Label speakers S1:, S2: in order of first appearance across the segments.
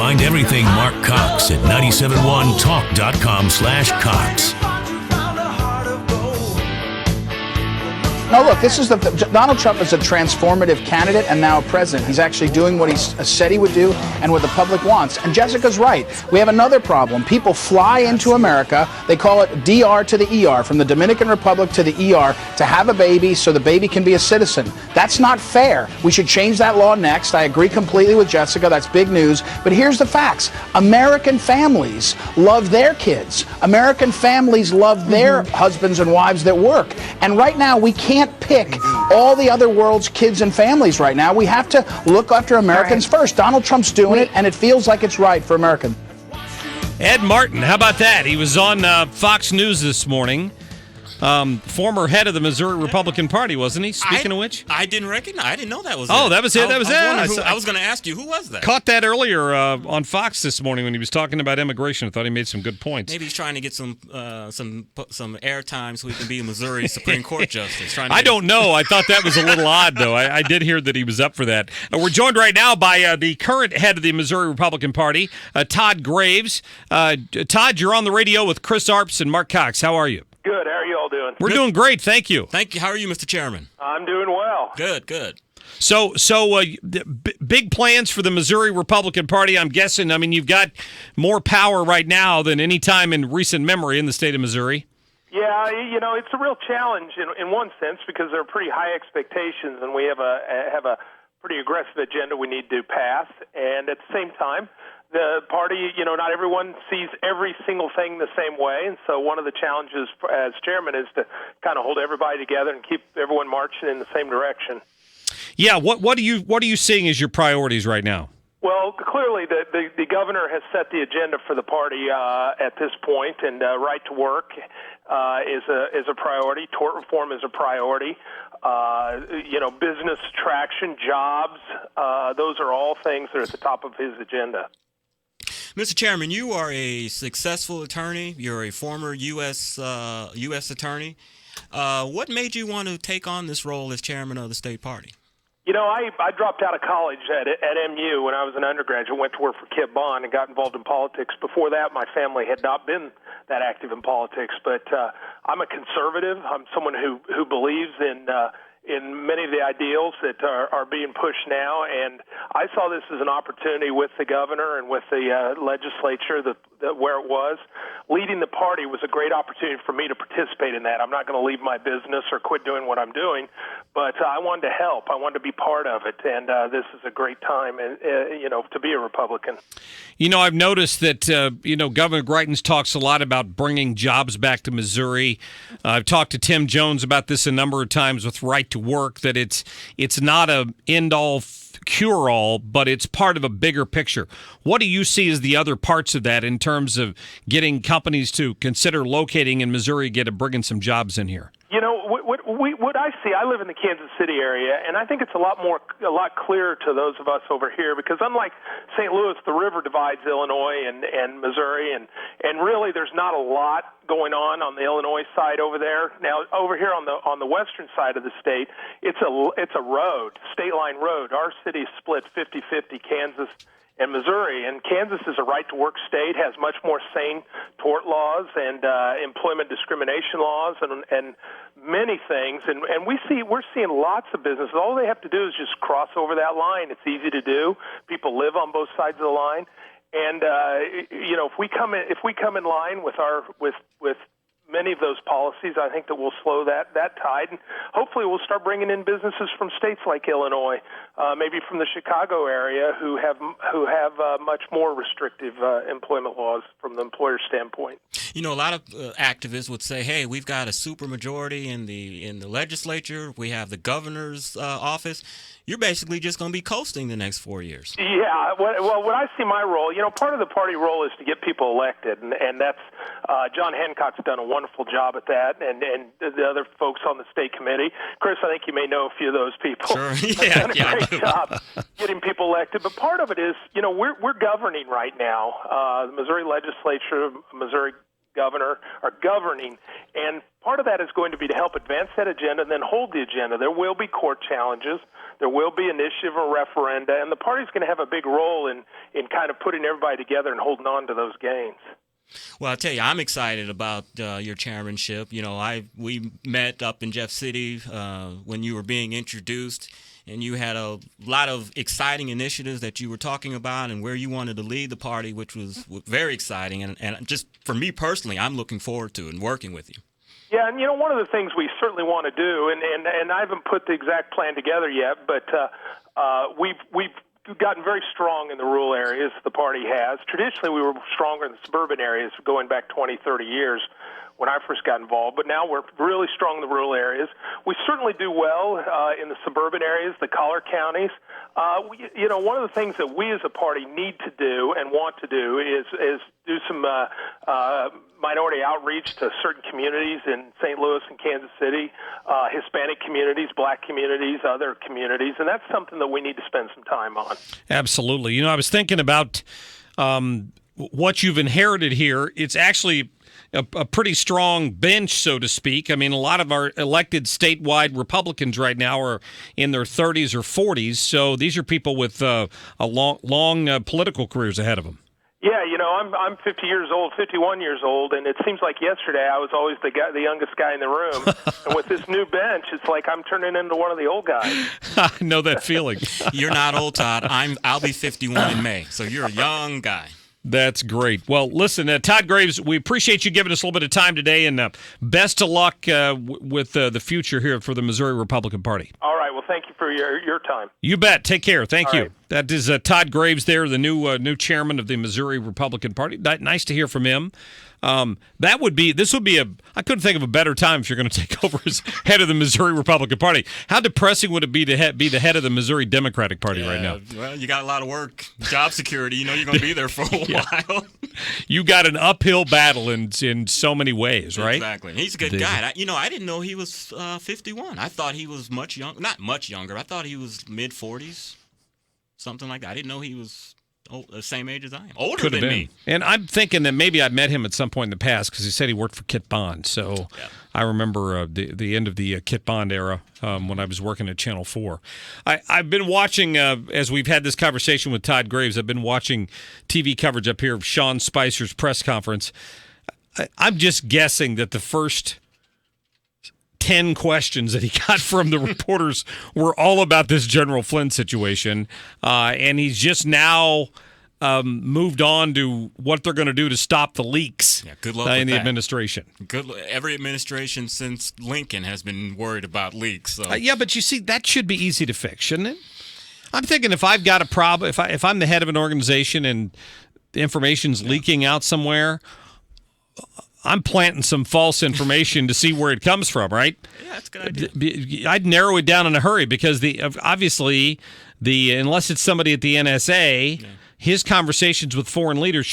S1: Find everything Mark Cox at 971talk.com/Cox.
S2: No, look, Donald Trump is a transformative candidate and now a president. He's actually doing what he said he would do and what the public wants. And Jessica's right. We have another problem. People fly into America. They call it DR to the ER, from the Dominican Republic to the ER, to have a baby so the baby can be a citizen. That's not fair. We should change that law next. I agree completely with Jessica. That's big news. But here's the facts. American families love their kids. American families love their husbands and wives that work. And right now, we can't pick all the other world's kids and families right now. We have to look after Americans first. Donald Trump's doing it, and it feels like it's right for Americans.
S3: Ed Martin, how about that? He was on Fox News this morning. Former head of the Missouri Republican Party, wasn't he? Speaking of which,
S4: I didn't recognize. I didn't know that was.
S3: Oh, that was it. That was it.
S4: I was going to ask you, who was that?
S3: Caught that earlier on Fox this morning when he was talking about immigration. I thought he made some good points.
S4: Maybe he's trying to get some airtime so he can be a Missouri Supreme Court justice.
S3: I don't know. I thought that was a little odd, though. I did hear that he was up for that. We're joined right now by the current head of the Missouri Republican Party, Todd Graves. Todd, you're on the radio with Chris Arps and Mark Cox. How are you?
S5: Good. How are you all doing?
S3: We're doing great. Thank you.
S4: Thank you. How are you, Mr. Chairman?
S5: I'm doing well.
S4: Good.
S3: So big plans for the Missouri Republican Party, I'm guessing. I mean, you've got more power right now than any time in recent memory in the state of Missouri.
S5: Yeah, it's a real challenge in one sense because there are pretty high expectations, and we have a pretty aggressive agenda we need to pass. And at the same time, the party, not everyone sees every single thing the same way, and so one of the challenges as chairman is to kind of hold everybody together and keep everyone marching in the same direction.
S3: Yeah, what are you seeing as your priorities right now?
S5: Well, clearly the governor has set the agenda for the party at this point, and right to work is a priority. Tort reform is a priority. Business traction, jobs, those are all things that are at the top of his agenda.
S4: Mr. Chairman, you are a successful attorney. You're a former U.S. attorney. What made you want to take on this role as chairman of the state party?
S5: I dropped out of college at MU when I was an undergraduate, went to work for Kip Bond and got involved in politics. Before that, my family had not been that active in politics, but I'm a conservative. I'm someone who believes in many of the ideals that are being pushed now, and I saw this as an opportunity with the governor and with the legislature where it was. Leading the party was a great opportunity for me to participate in that. I'm not going to leave my business or quit doing what I'm doing, but I wanted to help. I wanted to be part of it, and this is a great time, to be a Republican.
S3: I've noticed that, Governor Greitens talks a lot about bringing jobs back to Missouri. I've talked to Tim Jones about this a number of times with Right to Work, that it's not a end-all cure-all, but it's part of a bigger picture. What do you see as the other parts of that in terms of getting companies to consider locating in Missouri, bringing some jobs in here?
S5: What I see, I live in the Kansas City area, and I think it's a lot clearer to those of us over here because unlike St. Louis, the river divides Illinois and Missouri, and really there's not a lot going on the Illinois side over there. Now over here on the western side of the state, it's a road, state line road. Our city is split 50-50, Kansas and Missouri, and Kansas is a right-to-work state, has much more sane tort laws and employment discrimination laws and many things. And we're seeing lots of businesses. All they have to do is just cross over that line. It's easy to do. People live on both sides of the line, and if we come in line with many of those policies, I think that will slow that tide, and hopefully we'll start bringing in businesses from states like Illinois, maybe from the Chicago area, who have much more restrictive employment laws from the employer standpoint.
S4: A lot of activists would say, "Hey, we've got a supermajority in the legislature. We have the governor's office. You're basically just going to be coasting the next 4 years."
S5: Yeah. Well, when I see my role, part of the party role is to get people elected, and that's John Hancock's done a wonderful job at that, and the other folks on the state committee. Chris, I think you may know a few of those people.
S4: Sure.
S5: Done a great job getting people elected. But part of it is, we're governing right now. The Missouri legislature, Missouri governor are governing, and part of that is going to be to help advance that agenda and then hold the agenda. There will be court challenges. There will be initiative or referenda, and the party's going to have a big role in kind of putting everybody together and holding on to those gains.
S4: Well, I'll tell you, I'm excited about your chairmanship. You know, we met up in Jeff City when you were being introduced, and you had a lot of exciting initiatives that you were talking about and where you wanted to lead the party, which was very exciting. And just for me personally, I'm looking forward to it and working with you.
S5: Yeah, and one of the things we certainly want to do, and I haven't put the exact plan together yet, but we've gotten very strong in the rural areas, the party has. Traditionally, we were stronger in the suburban areas going back 20, 30 years when I first got involved, but now we're really strong in the rural areas. We certainly do well in the suburban areas, the collar counties. One of the things that we as a party need to do and want to do is do some minority outreach to certain communities in St. Louis and Kansas City, Hispanic communities, black communities, other communities, and that's something that we need to spend some time on.
S3: Absolutely. I was thinking about what you've inherited here. It's actually a pretty strong bench, so to speak. I mean, a lot of our elected statewide Republicans right now are in their 30s or 40s, so these are people with a long political careers ahead of them.
S5: Yeah, I'm 50 years old, 51 years old, and it seems like yesterday I was always the youngest guy in the room. And with this new bench, it's like I'm turning into one of the old guys.
S3: I know that feeling.
S4: You're not old, Todd. I'll be 51 in May, so you're a young guy.
S3: That's great. Well, listen, Todd Graves, we appreciate you giving us a little bit of time today, and best of luck with the future here for the Missouri Republican Party.
S5: All right. Well, thank you for your time.
S3: You bet. Take care. Thank
S5: All
S3: you.
S5: right.
S3: That is Todd Graves there, the new chairman of the Missouri Republican Party. Nice to hear from him. I couldn't think of a better time if you're going to take over as head of the Missouri Republican Party. How depressing would it be to be the head of the Missouri Democratic Party right now?
S4: Well, you got a lot of work, job security. You're going to be there for a while.
S3: You got an uphill battle in so many ways, right?
S4: Exactly. He's a good guy. I didn't know he was 51. I thought he was not much younger. I thought he was mid-40s, something like that. I didn't know he was the same age as I am. Older than me.
S3: And I'm thinking that maybe I've met him at some point in the past because he said he worked for Kit Bond. So I remember the end of the Kit Bond era when I was working at Channel 4. I've been watching, as we've had this conversation with Todd Graves, I've been watching TV coverage up here of Sean Spicer's press conference. I'm just guessing that the first 10 questions that he got from the reporters were all about this General Flynn situation, and he's just now moved on to what they're going to do to stop the leaks
S4: good luck
S3: in the
S4: that.
S3: administration.
S4: Every administration since Lincoln has been worried about leaks. So.
S3: But you see, that should be easy to fix, shouldn't it? I'm thinking if I've got a problem, if I'm the head of an organization and the information's leaking out somewhere, I'm planting some false information to see where it comes from, right?
S4: Yeah, that's a good idea.
S3: I'd narrow it down in a hurry because obviously unless it's somebody at the NSA, his conversations with foreign leaders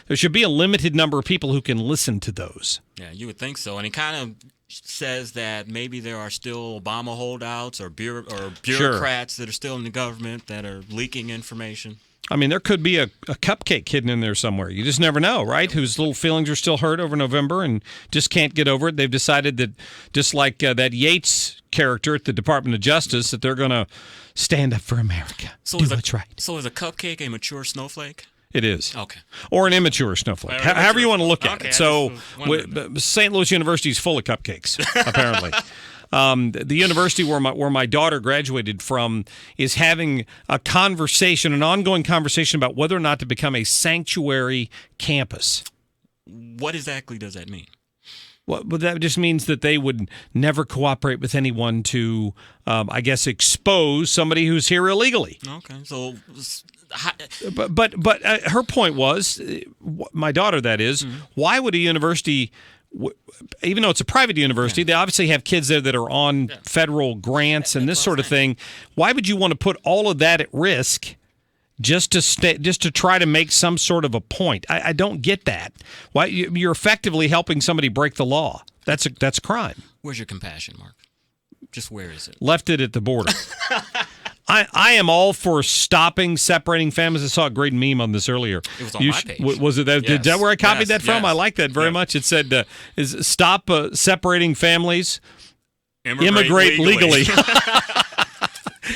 S3: there should be a limited number of people who can listen to those.
S4: Yeah, you would think so. And he kind of says that maybe there are still Obama holdouts or bureaucrats that are still in the government that are leaking information.
S3: I mean, there could be a cupcake hidden in there somewhere. You just never know, right? Whose little feelings are still hurt over November and just can't get over it. They've decided that, just like that Yates character at the Department of Justice, that they're going to stand up for America. Do what's right.
S4: So is a cupcake a mature snowflake?
S3: It is.
S4: Okay.
S3: Or an immature snowflake. However you want to look at it. So St. Louis University is full of cupcakes, apparently. The university where my daughter graduated from is having an ongoing conversation about whether or not to become a sanctuary campus.
S4: What exactly does that mean?
S3: Well, that just means that they would never cooperate with anyone to, expose somebody who's here illegally.
S4: Okay, so.
S3: But her point was, my daughter, that is, why would a university, even though it's a private university, they obviously have kids there that are on federal grants and this sort of thing. Why would you want to put all of that at risk just to try to make some sort of a point? I don't get that. Why you're effectively helping somebody break the law? That's a crime.
S4: Where's your compassion, Mark? Just where is it?
S3: Left it at the border. I am all for stopping separating families. I saw a great meme on this earlier.
S4: It was on my page.
S3: Was it that?
S4: Yes.
S3: Is that where I copied that from?
S4: Yes.
S3: I like that very much. It said, "Is stop separating families, immigrate legally."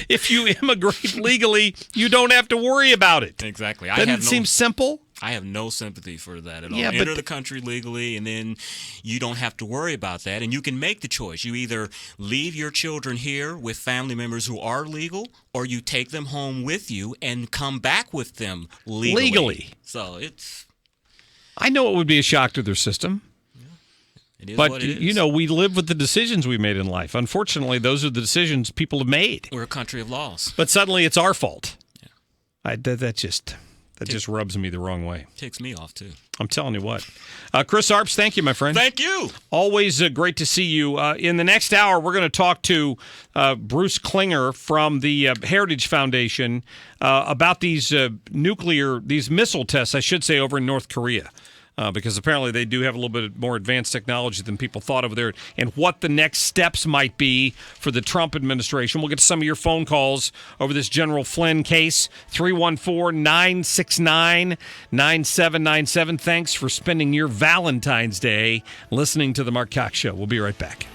S3: If you immigrate legally, you don't have to worry about it.
S4: Exactly.
S3: Doesn't it seem simple?
S4: I have no sympathy for that at all.
S3: Yeah,
S4: Enter the country legally, and then you don't have to worry about that. And you can make the choice. You either leave your children here with family members who are legal, or you take them home with you and come back with them legally. So it's...
S3: I know it would be a shock to their system.
S4: It is
S3: But,
S4: what it is.
S3: you know, we live with the decisions we made in life. Unfortunately, those are the decisions people have made.
S4: We're a country of laws.
S3: But suddenly it's our fault. Yeah. That just rubs me the wrong way.
S4: Takes me off, too.
S3: I'm telling you what. Chris Arps, thank you, my friend.
S4: Thank you.
S3: Always great to see you. In the next hour, we're going to talk to Bruce Klinger from the Heritage Foundation about these missile tests, I should say, over in North Korea. Because apparently they do have a little bit more advanced technology than people thought over there, and what the next steps might be for the Trump administration. We'll get to some of your phone calls over this General Flynn case, 314-969-9797. Thanks for spending your Valentine's Day listening to The Mark Cox Show. We'll be right back.